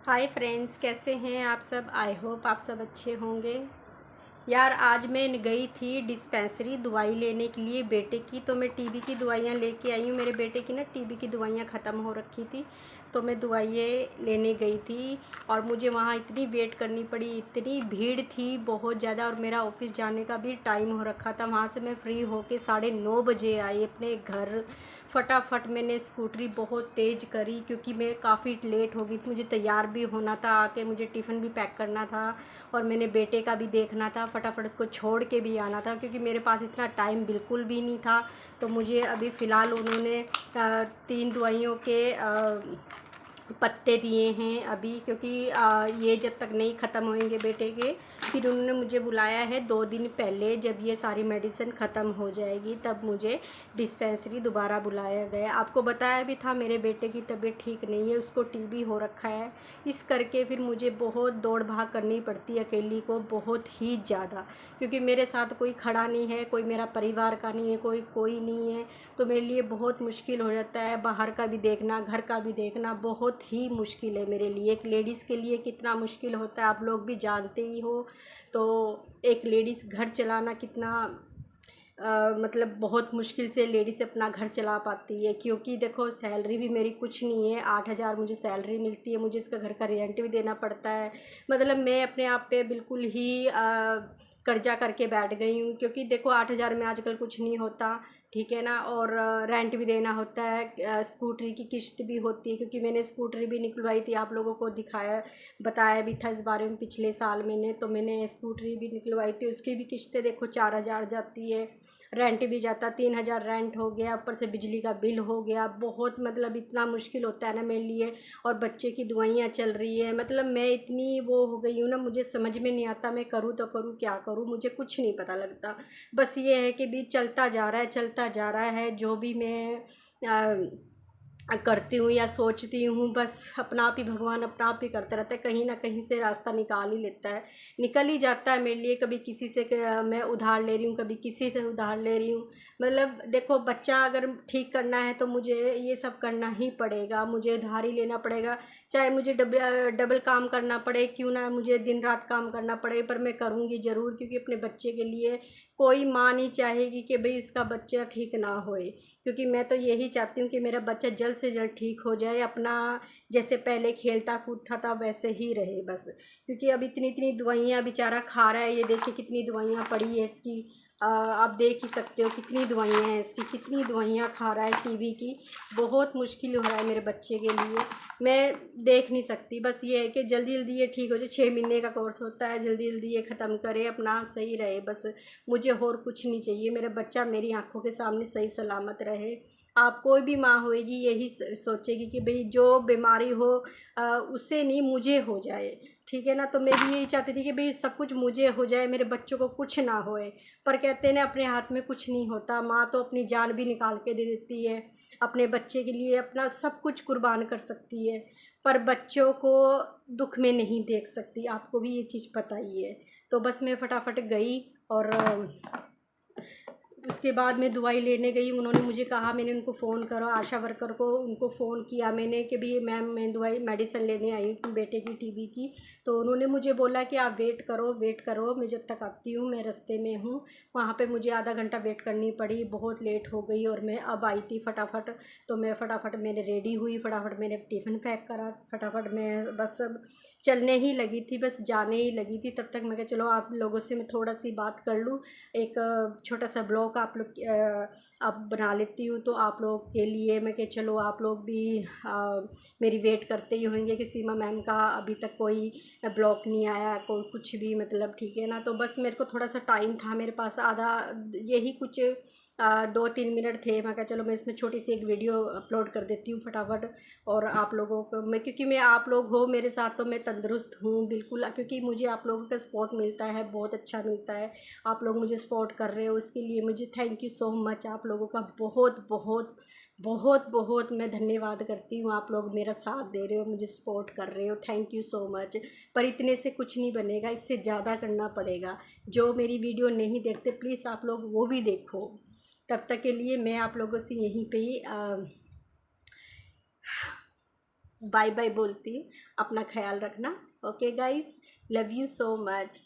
Hi friends, कैसे हैं आप सब। आई होप आप सब अच्छे होंगे। यार आज मैं गई थी डिस्पेंसरी दवाई लेने के लिए बेटे की। तो मैं टीबी की दवाइयाँ लेके आई हूँ। मेरे बेटे की ना टीबी की दवाइयाँ ख़त्म हो रखी थी, तो मैं दवाइयाँ लेने गई थी। और मुझे वहाँ इतनी वेट करनी पड़ी, इतनी भीड़ थी बहुत ज़्यादा। और मेरा ऑफिस जाने का भी टाइम हो रखा था। वहाँ से मैं फ्री होके 9:30 बजे आई अपने घर। फटाफट मैंने स्कूटरी बहुत तेज़ करी क्योंकि मैं काफ़ी लेट हो गई थी। मुझे तैयार भी होना था, आके मुझे टिफ़िन भी पैक करना था और मैंने बेटे का भी देखना था। फटाफट उसको छोड़ के भी आना था क्योंकि मेरे पास इतना टाइम बिल्कुल भी नहीं था। तो मुझे अभी फ़िलहाल उन्होंने 3 दवाइयों के पत्ते दिए हैं अभी, क्योंकि ये जब तक नहीं ख़त्म होंगे बेटे के, फिर उन्होंने मुझे बुलाया है 2 दिन पहले। जब ये सारी मेडिसिन ख़त्म हो जाएगी तब मुझे डिस्पेंसरी दोबारा बुलाया गया। आपको बताया भी था मेरे बेटे की तबीयत ठीक नहीं है, उसको टीबी हो रखा है। इस करके फिर मुझे बहुत दौड़ भाग करनी पड़ती है अकेली को, बहुत ही ज़्यादा, क्योंकि मेरे साथ कोई खड़ा नहीं है, कोई मेरा परिवार का नहीं है, कोई नहीं है। तो मेरे लिए बहुत मुश्किल हो जाता है। बाहर का भी देखना, घर का भी देखना बहुत ही मुश्किल है मेरे लिए। एक लेडीज़ के लिए कितना मुश्किल होता है आप लोग भी जानते ही हो। तो एक लेडीज़ घर चलाना कितना मतलब बहुत मुश्किल से लेडीज़ अपना घर चला पाती है। क्योंकि देखो सैलरी भी मेरी कुछ नहीं है, 8,000 मुझे सैलरी मिलती है, मुझे इसका घर का रेंट भी देना पड़ता है। मतलब मैं अपने आप पे बिल्कुल ही कर्जा करके बैठ गई हूँ, क्योंकि देखो 8,000 में आजकल कुछ नहीं होता, ठीक है ना। और रेंट भी देना होता है, स्कूटरी की किश्त भी होती है, क्योंकि मैंने स्कूटरी भी निकलवाई थी, आप लोगों को दिखाया बताया भी था इस बारे में पिछले साल तो मैंने स्कूटरी भी निकलवाई थी। उसकी भी किश्तें देखो 4,000 जाती है, रेंट भी जाता 3,000 रेंट हो गया, ऊपर से बिजली का बिल हो गया। बहुत मतलब इतना मुश्किल होता है ना मेरे लिए। और बच्चे की दवाइयाँ चल रही है, मतलब मैं इतनी वो हो गई हूँ ना, मुझे समझ में नहीं आता मैं करूँ तो करूँ क्या करूँ, मुझे कुछ नहीं पता लगता। बस ये है कि भी चलता जा रहा है, चलता जा रहा है। जो भी मैं करती हूँ या सोचती हूँ, बस अपना आप ही भगवान अपना आप ही करता रहता है, कहीं ना कहीं से रास्ता निकाल ही लेता है, निकल ही जाता है मेरे लिए। कभी किसी से मैं उधार ले रही हूँ, कभी किसी से उधार ले रही हूँ। मतलब देखो बच्चा अगर ठीक करना है तो मुझे ये सब करना ही पड़ेगा, मुझे उधार ही लेना पड़ेगा। चाहे मुझे डबल काम करना पड़े, क्यों ना मुझे दिन रात काम करना पड़े, पर मैं करूँगी ज़रूर। क्योंकि अपने बच्चे के लिए कोई माँ नहीं चाहेगी कि भाई इसका बच्चा ठीक ना होए। क्योंकि मैं तो यही चाहती हूँ कि मेरा बच्चा जल्द से जल्द ठीक हो जाए, अपना जैसे पहले खेलता कूदता था वैसे ही रहे बस। क्योंकि अब इतनी इतनी दवाइयाँ बेचारा खा रहा है। ये देखिए कितनी दवाइयाँ पड़ी है इसकी, आप देख ही सकते हो कितनी दवाइयाँ हैं इसकी, कितनी दवाइयाँ खा रहा है टीबी की। बहुत मुश्किल हो रहा है मेरे बच्चे के लिए, मैं देख नहीं सकती। बस ये है कि जल्दी जल्दी ये ठीक हो जाए। 6 महीने का कोर्स होता है, जल्दी जल्दी ये ख़त्म करे, अपना सही रहे बस। मुझे और कुछ नहीं चाहिए, मेरा बच्चा मेरी आंखों के सामने सही सलामत रहे। आप कोई भी माँ होएगी यही सोचेगी कि भाई जो बीमारी हो उससे नहीं मुझे हो जाए, ठीक है ना। तो मैं भी यही चाहती थी कि भाई सब कुछ मुझे हो जाए, मेरे बच्चों को कुछ ना होए। पर कहते हैं ना अपने हाथ में कुछ नहीं होता। माँ तो अपनी जान भी निकाल के दे देती है, अपने बच्चे के लिए अपना सब कुछ कुर्बान कर सकती है, पर बच्चों को दुख में नहीं देख सकती। आपको भी ये चीज़ पता ही है। तो बस मैं फटाफट गई और उसके बाद मैं दवाई लेने गई। उन्होंने मुझे कहा, मैंने उनको फ़ोन करा, आशा वर्कर को उनको फ़ोन किया मैंने कि भी मैम मैं दवाई मेडिसिन लेने आई हूँ बेटे की टीबी की। तो उन्होंने मुझे बोला कि आप वेट करो वेट करो, मैं जब तक आती हूँ, मैं रास्ते में हूँ। वहाँ पे मुझे आधा घंटा वेट करनी पड़ी, बहुत लेट हो गई। और मैं अब आई थी फटाफट, तो मैं फटाफट मैंने रेडी हुई, फटाफट मैंने टिफ़िन पैक करा, फटाफट मैं बस अब चलने ही लगी थी, बस जाने ही लगी थी। तब तक मैं कहा चलो आप लोगों से मैं थोड़ा सी बात कर लूँ, एक छोटा सा ब्लॉग आप लोग अब बना लेती हूँ। तो आप लोग के लिए मैं कि चलो आप लोग भी मेरी वेट करते ही होंगे कि सीमा मैम का अभी तक कोई ब्लॉग नहीं आया, कोई कुछ भी, मतलब ठीक है ना। तो बस मेरे को थोड़ा सा टाइम था मेरे पास, आधा यही कुछ 2-3 मिनट थे। मैं कहा चलो मैं इसमें छोटी सी एक वीडियो अपलोड कर देती हूँ फटाफट। और आप लोगों को मैं, क्योंकि मैं आप लोग हो मेरे साथ तो मैं तंदुरुस्त हूँ बिल्कुल, क्योंकि मुझे आप लोगों का सपोर्ट मिलता है, बहुत अच्छा मिलता है। आप लोग मुझे सपोर्ट कर रहे हो, उसके लिए मुझे थैंक यू सो मच। आप लोगों का बहुत बहुत बहुत बहुत मैं धन्यवाद करती हूँ। आप लोग मेरा साथ दे रहे हो, मुझे सपोर्ट कर रहे हो, थैंक यू सो मच। पर इतने से कुछ नहीं बनेगा, इससे ज़्यादा करना पड़ेगा। जो मेरी वीडियो नहीं देखते प्लीज़ आप लोग वो भी देखो। तब तक के लिए मैं आप लोगों से यहीं पे ही बाय बाय बोलती हूँ। अपना ख्याल रखना। Okay guys, love you so much.